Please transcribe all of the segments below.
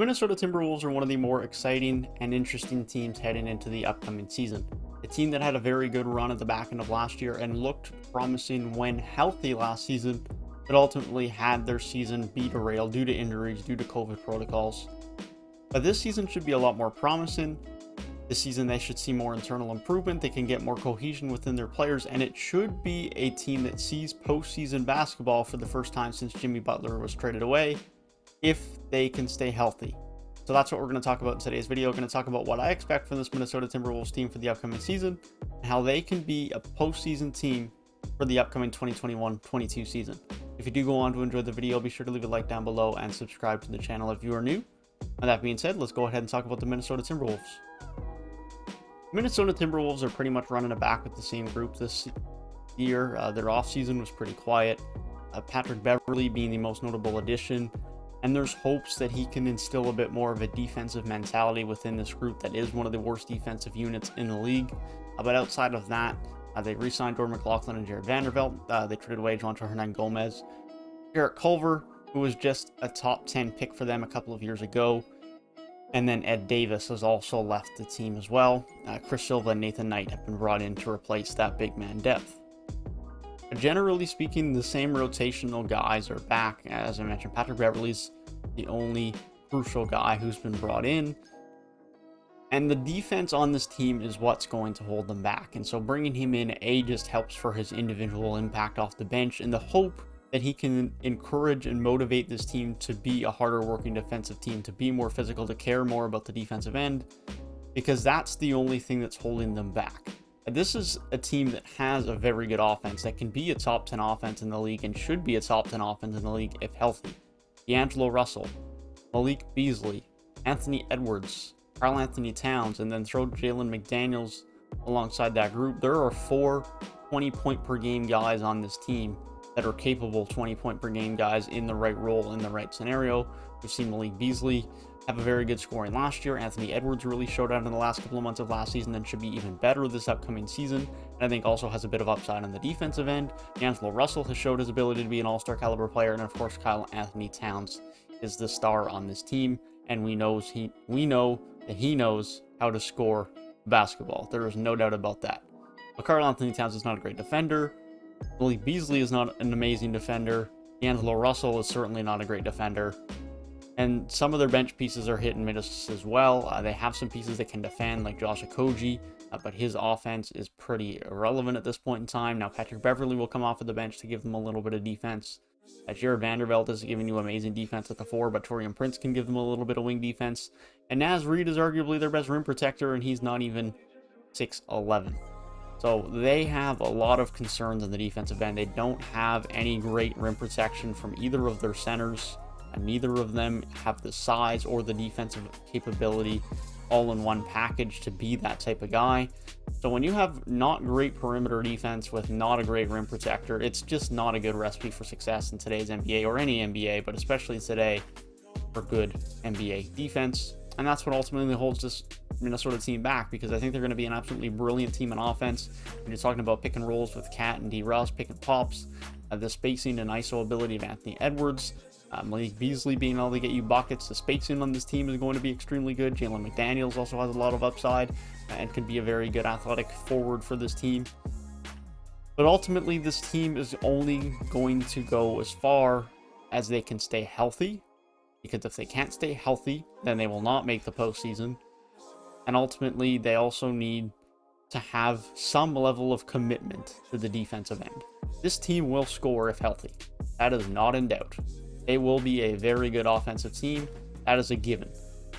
Minnesota Timberwolves are one of the more exciting and interesting teams heading into the upcoming season. A team that had a very good run at the back end of last year and looked promising when healthy last season, but ultimately had their season be derailed due to injuries, due to COVID protocols. But this season should be a lot more promising. This season they should see more internal improvement, they can get more cohesion within their players, and it should be a team that sees postseason basketball for the first time since Jimmy Butler was traded away, if they can stay healthy. So that's what we're going to talk about in today's video. We're going to talk about what I expect from this Minnesota Timberwolves team for the upcoming season, and how they can be a postseason team for the upcoming 2021-22 season. If you do go on to enjoy the video, be sure to leave a like down below and subscribe to the channel if you are new. And that being said, let's go ahead and talk about the Minnesota Timberwolves. Minnesota Timberwolves are pretty much running it back with the same group this year. Their offseason was pretty quiet. Patrick Beverley being the most notable addition. And there's hopes that he can instill a bit more of a defensive mentality within this group that is one of the worst defensive units in the league. But outside of that, they re-signed Jordan McLaughlin and Jared Vanderbilt. They traded away Jonathan Hernan-Gomez. Jarrett Culver, who was just a top 10 pick for them a couple of years ago. And then Ed Davis has also left the team as well. Chris Silva and Nathan Knight have been brought in to replace that big man depth. Generally speaking, the same rotational guys are back. As I mentioned, Patrick Beverley's the only crucial guy who's been brought in. And the defense on this team is what's going to hold them back. And so bringing him in, just helps for his individual impact off the bench in the hope that he can encourage and motivate this team to be a harder working defensive team, to be more physical, to care more about the defensive end, because that's the only thing that's holding them back. This is a team that has a very good offense, that can be a top 10 offense in the league and should be a top 10 offense in the league if healthy. D'Angelo Russell, Malik Beasley, Anthony Edwards, Karl-Anthony Towns, and then throw Jalen McDaniels alongside that group. There are 4 20-point per game guys on this team that are capable 20-point per game guys in the right role, in the right scenario. We've seen Malik Beasley have a very good scoring last year. Anthony Edwards really showed out in the last couple of months of last season and should be even better this upcoming season. And I think also has a bit of upside on the defensive end. D'Angelo Russell has showed his ability to be an all-star caliber player. And of course, Karl-Anthony Towns is the star on this team. And we know that he knows how to score basketball. There is no doubt about that. But Karl-Anthony Towns is not a great defender. Malik Beasley is not an amazing defender. D'Angelo Russell is certainly not a great defender. And some of their bench pieces are hit and miss as well. They have some pieces that can defend, like Josh Okogie, but his offense is pretty irrelevant at this point in time. Now, Patrick Beverley will come off of the bench to give them a little bit of defense. Jared Vanderbilt is giving you amazing defense at the 4, but Taurean Prince can give them a little bit of wing defense. And Naz Reid is arguably their best rim protector, and he's not even 6'11". So they have a lot of concerns on the defensive end. They don't have any great rim protection from either of their centers. And neither of them have the size or the defensive capability all in one package to be that type of guy. So when you have not great perimeter defense with not a great rim protector, it's just not a good recipe for success in today's NBA, or any NBA, but especially today for good NBA defense. And that's what ultimately holds this Minnesota team back, because I think they're going to be an absolutely brilliant team in offense. When you're talking about pick and rolls with Cat and D. Russ, pick and pops, the spacing and ISO ability of Anthony Edwards, Malik Beasley being able to get you buckets. The spacing on this team is going to be extremely good. Jalen McDaniels also has a lot of upside and can be a very good athletic forward for this team. But ultimately, this team is only going to go as far as they can stay healthy, because if they can't stay healthy, then they will not make the postseason. And ultimately, they also need to have some level of commitment to the defensive end. This team will score if healthy. That is not in doubt. They will be a very good offensive team. That is a given.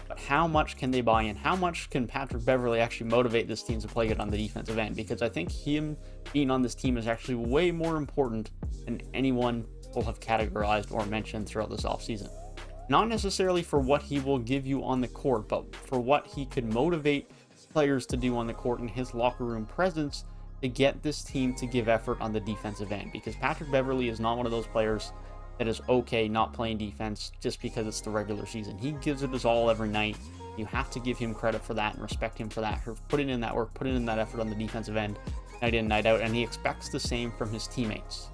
But how much can they buy in? How much can Patrick Beverley actually motivate this team to play good on the defensive end? Because I think him being on this team is actually way more important than anyone will have categorized or mentioned throughout this offseason. Not necessarily for what he will give you on the court, but for what he could motivate players to do on the court and his locker room presence to get this team to give effort on the defensive end. Because Patrick Beverley is not one of those players that is okay not playing defense just because it's the regular season. He gives it his all every night. You have to give him credit for that and respect him for that, for putting in that work, putting in that effort on the defensive end, night in, night out, and he expects the same from his teammates.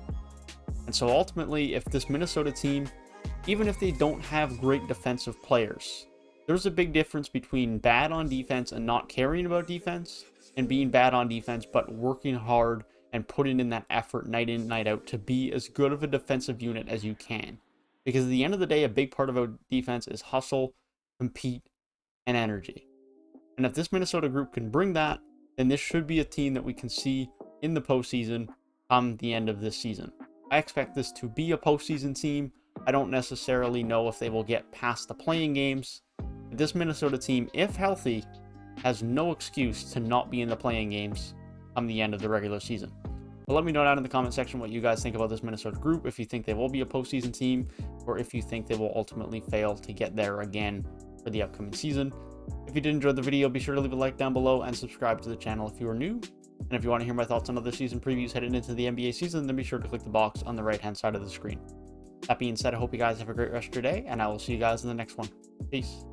And so ultimately, if this Minnesota team, even if they don't have great defensive players, There's a big difference between bad on defense and not caring about defense, and being bad on defense but working hard and putting in that effort night in, night out to be as good of a defensive unit as you can. Because at the end of the day, a big part of our defense is hustle, compete, and energy. And if this Minnesota group can bring that, then this should be a team that we can see in the postseason come the end of this season. I expect this to be a postseason team. I don't necessarily know if they will get past the playing games. This Minnesota team, if healthy, has no excuse to not be in the playing games come the end of the regular season. But let me know down in the comment section what you guys think about this Minnesota group, if you think they will be a postseason team, or if you think they will ultimately fail to get there again for the upcoming season. If you did enjoy the video, be sure to leave a like down below and subscribe to the channel if you are new. And if you want to hear my thoughts on other season previews heading into the NBA season, then be sure to click the box on the right hand side of the screen. That being said, I hope you guys have a great rest of your day, and I will see you guys in the next one. Peace.